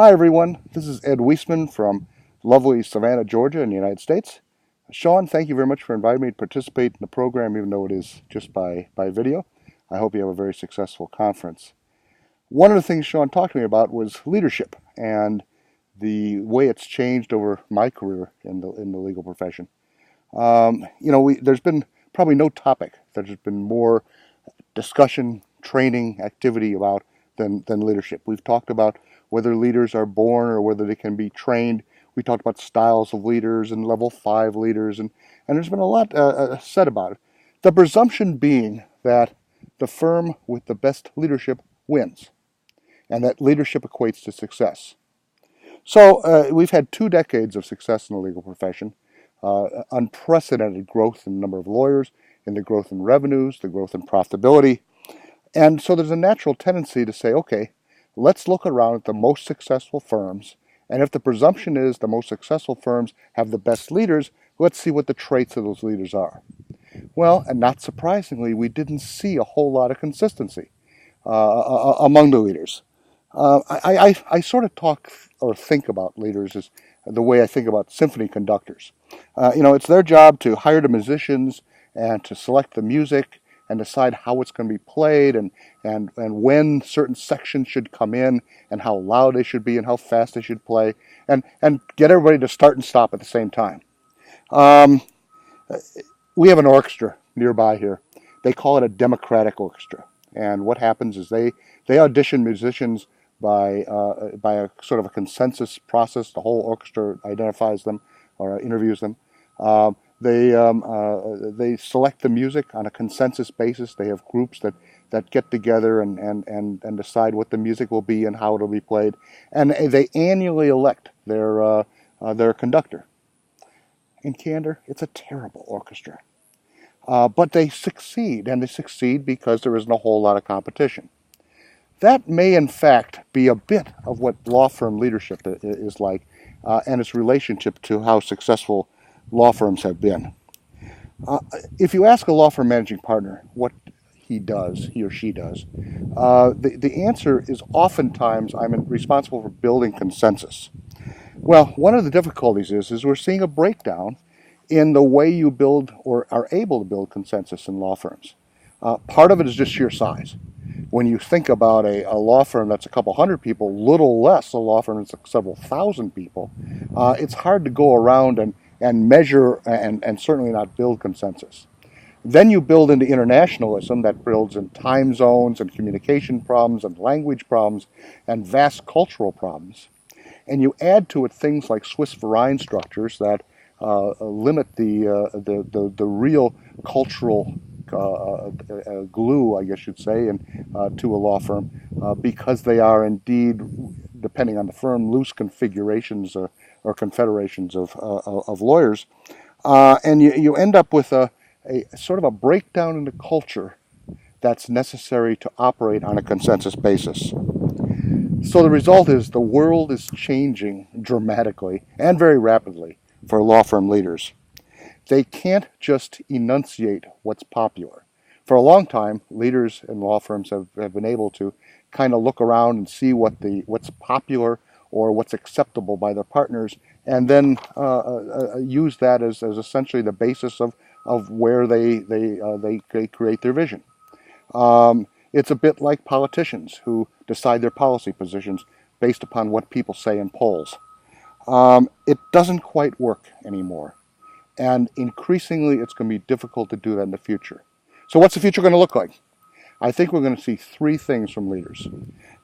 Hi everyone, this is Ed Wesemann from lovely Savannah, Georgia in the United States. Sean, thank you very much for inviting me to participate in the program, even though it is just by video. I hope you have a very successful conference. One of the things Sean talked to me about was leadership and the way it's changed over my career in the legal profession. There's been probably no topic that there's been more discussion, training, activity about than leadership. We've talked about whether leaders are born or whether they can be trained. We talked about styles of leaders and level 5 leaders, and there's been a lot said about it. The presumption being that the firm with the best leadership wins, and that leadership equates to success. So we've had 2 decades of success in the legal profession, unprecedented growth in the number of lawyers, in the growth in revenues, the growth in profitability. And so there's a natural tendency to say, okay, let's look around at the most successful firms, and if the presumption is the most successful firms have the best leaders, let's see what the traits of those leaders are. Well, and not surprisingly, we didn't see a whole lot of consistency among the leaders. I sort of talk or think about leaders as the way I think about symphony conductors. It's their job to hire the musicians and to select the music and decide how it's going to be played and when certain sections should come in and how loud they should be and how fast they should play and get everybody to start and stop at the same time. We have an orchestra nearby here. They call it a democratic orchestra. And what happens is they audition musicians by a sort of a consensus process. The whole orchestra identifies them or interviews them. They select the music on a consensus basis. They have groups that get together and decide what the music will be and how it'll be played. And they annually elect their conductor. In candor, it's a terrible orchestra. But they succeed, and they succeed because there isn't a whole lot of competition. That may, in fact, be a bit of what law firm leadership is like, and its relationship to how successful law firms have been. If you ask a law firm managing partner what he or she does, the answer is oftentimes, I'm responsible for building consensus. Well, one of the difficulties is we're seeing a breakdown in the way you build or are able to build consensus in law firms. Part of it is just sheer size. When you think about a law firm that's a couple hundred people, little less a law firm that's several thousand people, it's hard to go around and measure and certainly not build consensus. Then you build into internationalism that builds in time zones and communication problems and language problems and vast cultural problems. And you add to it things like Swiss Verein structures that limit the real cultural glue, I guess you'd say, to a law firm because they are indeed, depending on the firm, loose configurations or confederations of lawyers, and you end up with a sort of a breakdown in the culture that's necessary to operate on a consensus basis. So the result is the world is changing dramatically and very rapidly for law firm leaders. They can't just enunciate what's popular. For a long time, leaders in law firms have been able to kind of look around and see what's popular or what's acceptable by their partners, and then use that as essentially the basis of where they create their vision. It's a bit like politicians who decide their policy positions based upon what people say in polls. It doesn't quite work anymore. And increasingly, it's going to be difficult to do that in the future. So what's the future going to look like? I think we're going to see 3 things from leaders.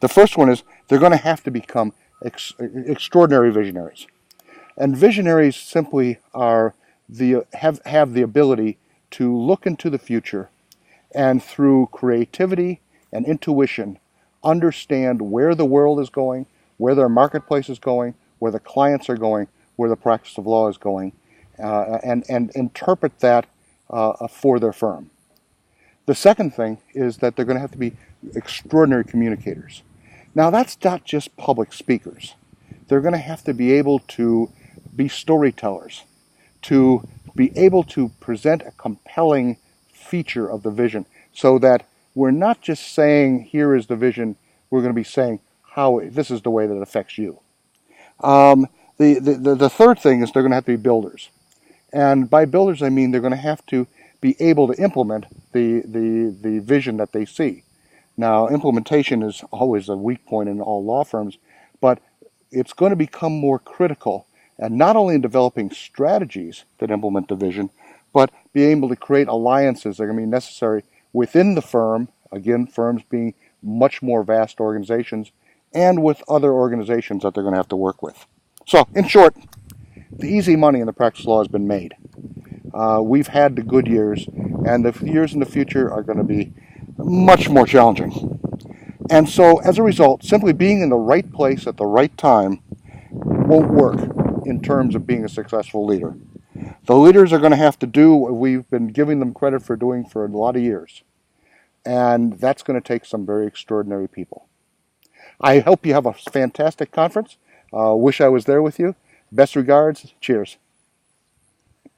The first one is they're going to have to become extraordinary visionaries. And visionaries simply have the ability to look into the future and through creativity and intuition understand where the world is going, where their marketplace is going, where the clients are going, where the practice of law is going, and interpret that for their firm. The second thing is that they're going to have to be extraordinary communicators. Now, that's not just public speakers. They're going to have to be able to be storytellers, to be able to present a compelling feature of the vision so that we're not just saying, here is the vision, we're going to be saying, how this is the way that it affects you. Um, the third thing is they're going to have to be builders. And by builders, I mean they're going to have to be able to implement the vision that they see. Now, implementation is always a weak point in all law firms, but it's going to become more critical, and not only in developing strategies that implement the vision, but being able to create alliances that are going to be necessary within the firm, again, firms being much more vast organizations, and with other organizations that they're going to have to work with. So, in short, the easy money in the practice law has been made. We've had the good years, and the years in the future are going to be much more challenging. And so, as a result, simply being in the right place at the right time won't work in terms of being a successful leader. The leaders are going to have to do what we've been giving them credit for doing for a lot of years. And that's going to take some very extraordinary people. I hope you have a fantastic conference. Wish I was there with you. Best regards. Cheers.